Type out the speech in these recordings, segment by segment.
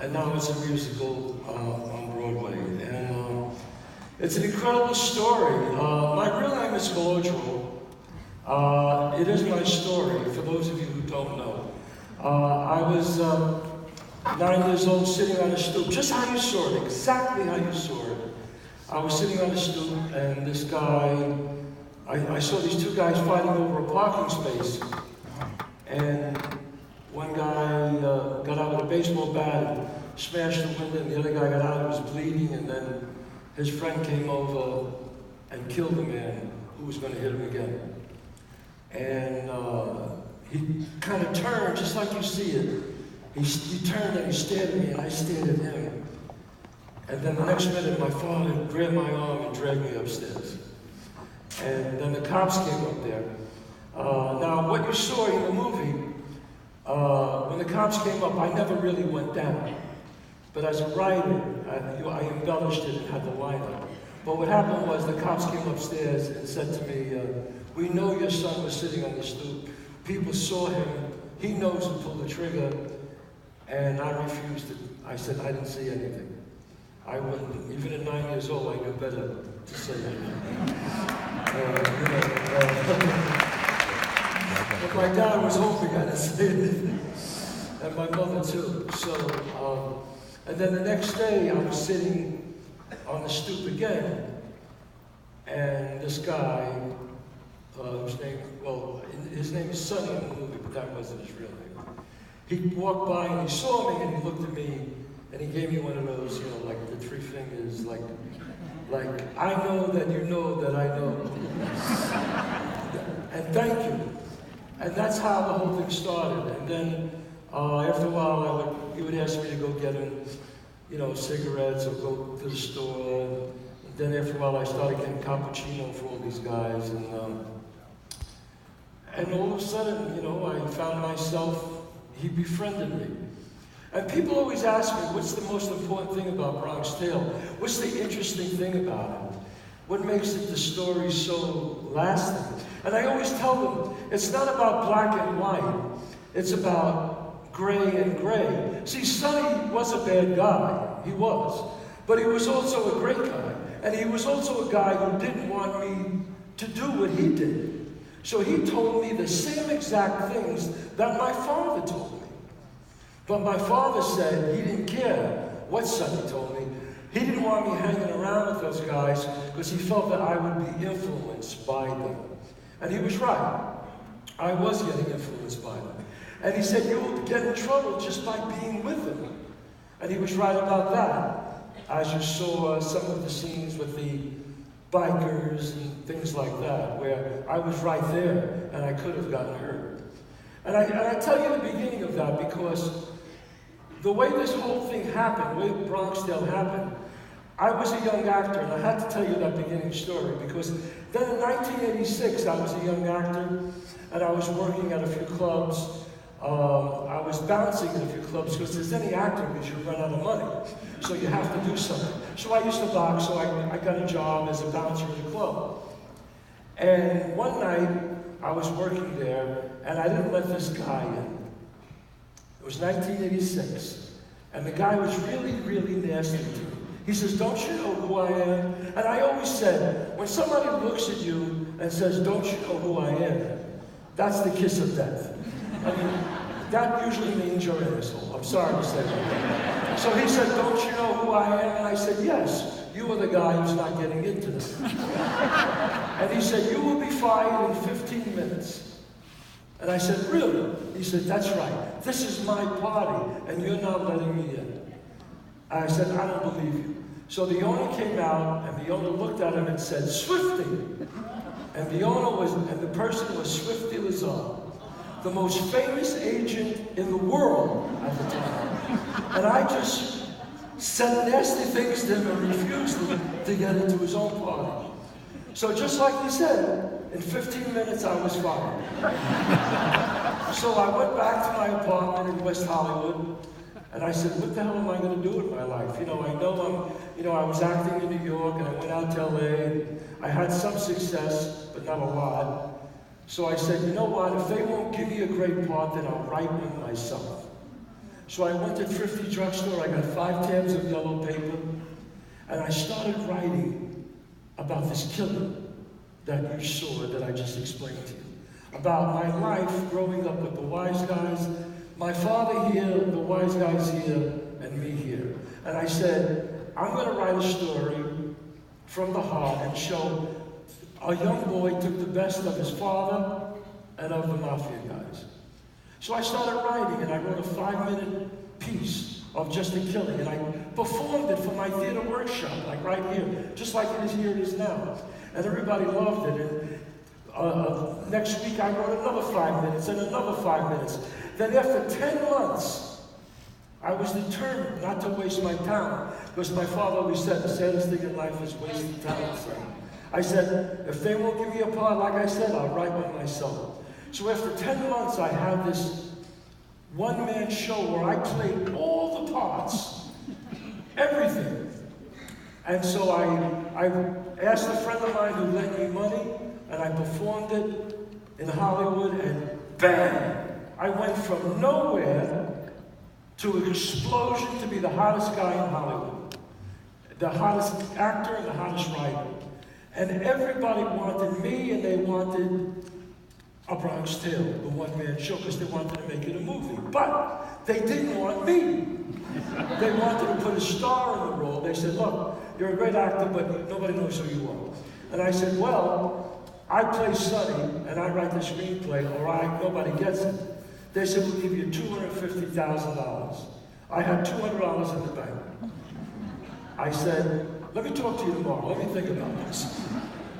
and now it's a musical on Broadway. And it's an incredible story. My real name is Colodro. It is my story, for those of you who don't know. I was 9 years old, sitting on a stoop, just how you saw it, exactly how you saw it. I was sitting on a stoop, and this guy, I saw these two guys fighting over a parking space. And one guy got out with a baseball bat and smashed the window, and the other guy got out and was bleeding, and then his friend came over and killed the man who was going to hit him again. And he kind of turned, just like you see it. He turned and he stared at me, and I stared at him. And then the next minute, my father grabbed my arm and dragged me upstairs. And then the cops came up there. Now, what you saw in the movie, when the cops came up, I never really went down. But as a writer, I embellished it and had the line up. But what happened was the cops came upstairs and said to me, we know your son was sitting on the stoop. People saw him. He knows who pulled the trigger. And I refused it. I said I didn't see anything. I wouldn't. Even at 9 years old, I knew better to say anything. But my dad was hoping I didn't say anything. And my mother too. So, and then the next day, I was sitting on the stoop again. And this guy, his name is Sonny in the movie, but that wasn't his real name. He walked by and he saw me and he looked at me and he gave me one of those, like the 3 fingers, like I know that you know that I know. And thank you. And that's how the whole thing started. And then after a while, he would ask me to go get him, cigarettes or go to the store. And then after a while, I started getting cappuccino for all these guys. And all of a sudden, I found myself, he befriended me. And people always ask me, what's the most important thing about Bronx Tale? What's the interesting thing about it? What makes it the story so lasting? And I always tell them, it's not about black and white. It's about gray and gray. See, Sonny was a bad guy. He was. But he was also a great guy. And he was also a guy who didn't want me to do what he did. So he told me the same exact things that my father told me. But my father said he didn't care what Sonny told me. He didn't want me hanging around with those guys because he felt that I would be influenced by them. And he was right. I was getting influenced by them. And he said, you'll get in trouble just by being with them. And he was right about that. As you saw some of the scenes with the bikers and things like that, where I was right there and I could have gotten hurt. And I tell you the beginning of that because the way this whole thing happened, the way Bronx Tale happened, I was a young actor, and I had to tell you that beginning story because then in 1986 I was a young actor and I was working at a few clubs. I was bouncing in a few clubs because there's any actor because you run out of money. So you have to do something. So I used to box, so I got a job as a bouncer in a club. And one night, I was working there, and I didn't let this guy in. It was 1986, and the guy was really, really nasty to me. He says, don't you know who I am? And I always said, when somebody looks at you and says, don't you know who I am? That's the kiss of death. I mean, that usually means you're an asshole. I'm sorry to say that. So he said, don't you know who I am? And I said, yes, you are the guy who's not getting into this. And he said, you will be fired in 15 minutes. And I said, really? He said, that's right. This is my party, and you're not letting me in. And I said, I don't believe you. So the owner came out, and the owner looked at him and said, Swifty. And the person was Swifty Lazar, the most famous agent in the world at the time. And I just said nasty things to him and refused him to get into his own party. So just like he said, in 15 minutes I was fired. So I went back to my apartment in West Hollywood, and I said, what the hell am I going to do with my life? I was acting in New York, and I went out to LA. I had some success, but not a lot. So I said, you know what, if they won't give me a great part, then I'll write one myself. So I went to Thrifty Drugstore, I got 5 tabs of yellow paper, and I started writing about this killing that you saw, that I just explained to you. About my life growing up with the wise guys, my father here, the wise guys here, and me here. And I said, I'm going to write a story from the heart and show a young boy took the best of his father and of the mafia guys. So I started writing, and I wrote a 5-minute piece of just a killing, and I performed it for my theater workshop, like right here, just like here it is now. And everybody loved it. And next week I wrote another 5 minutes and another 5 minutes. Then after 10 months, I was determined not to waste my talent, because my father always said the saddest thing in life is wasting talent. So I said, if they won't give me a part, like I said, I'll write one myself. So after 10 months, I had this one-man show where I played all the parts, everything. And so I asked a friend of mine who lent me money, and I performed it in Hollywood, and bam! I went from nowhere to an explosion to be the hottest guy in Hollywood, the hottest actor and the hottest writer. And everybody wanted me, and they wanted A Bronx Tale, the one-man show, because they wanted to make it a movie. But they didn't want me. They wanted to put a star in the role. They said, look, you're a great actor, but nobody knows who you are. And I said, well, I play Sonny, and I write the screenplay, or nobody gets it. They said, we'll give you $250,000. I had $200 in the bank. I said, let me talk to you tomorrow. Let me think about this.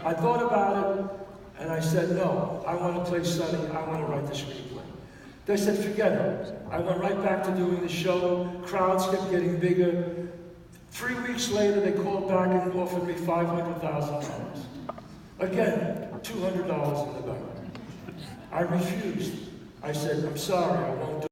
I thought about it, and I said, no, I want to play Sonny. I want to write the screenplay. They said, forget it. I went right back to doing the show. Crowds kept getting bigger. 3 weeks later, they called back and offered me $500,000. Again, $200 in the bank. I refused. I said, I'm sorry, I won't do it.